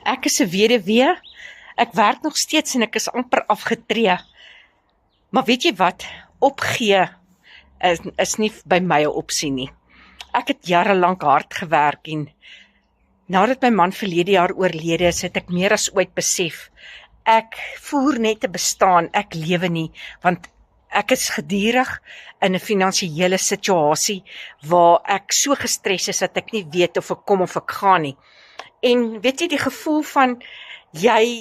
Ek is 'n weduwee. Ek werk nog steeds en ek is amper afgetree. Maar weet jy wat? Opgee is nie by my 'n opsie nie. Ek het jarelank hard gewerk en nadat my man verlede jaar oorlede is, het ek meer as ooit besef, ek voer net 'n bestaan, ek lewe nie, want ek is gedurig in 'n finansiële situasie waar ek so gestres is dat ek nie weet of ek kom of ek gaan nie. En weet jy, die gevoel van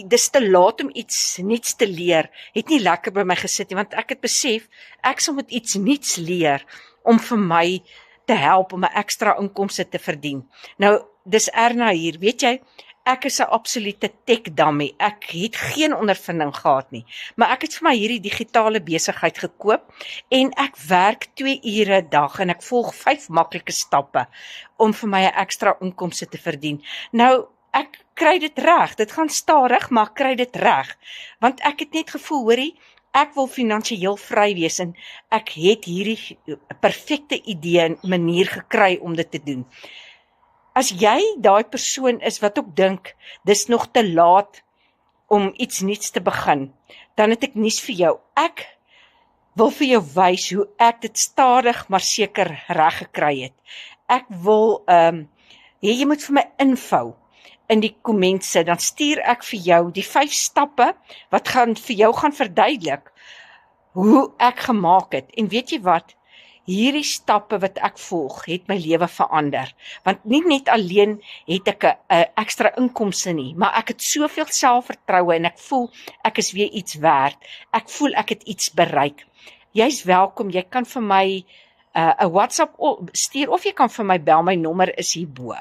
dis te laat om iets nuuts te leer, het nie lekker by my gesit nie, want ek het besef, ek sal moet iets nuuts leer om vir my te help om 'n ekstra inkomste te verdien. Nou, dis Erna hier, weet jy, ek is 'n absolute tech-dummy. Ek het geen ondervinding gehad nie, maar ek het vir my hierdie digitale besigheid gekoop en ek werk 2 ure 'n dag en ek volg 5 maklike stappe om vir my 'n ekstra inkomste te verdien. Nou, ek kry dit reg. Dit gaan stadig, maar ek kry dit reg, want ek het net gevoel, hoorie, ek wil finansiëel vry wees en ek het hierdie perfekte idee en manier gekry om dit te doen. As jy daai persoon is wat ook dink, dis nog te laat om iets nuuts te begin, dan het ek nuus vir jou. Ek wil vir jou wys hoe ek dit stadig maar seker reg gekry het. Ek wil, jy moet vir my invou in die kommente, dan stuur ek vir jou die 5 stappe wat vir jou gaan verduidelik hoe ek gemaak het. En weet jy wat? Hierdie stappe wat ek volg, het my lewe verander. Want nie net alleen het ek 'n ekstra inkomste nie, maar ek het soveel selfvertroue en ek voel ek is weer iets werd. Ek voel ek het iets bereik. Jy's welkom, jy kan vir my 'n WhatsApp stuur of jy kan vir my bel, my nommer is hierbo.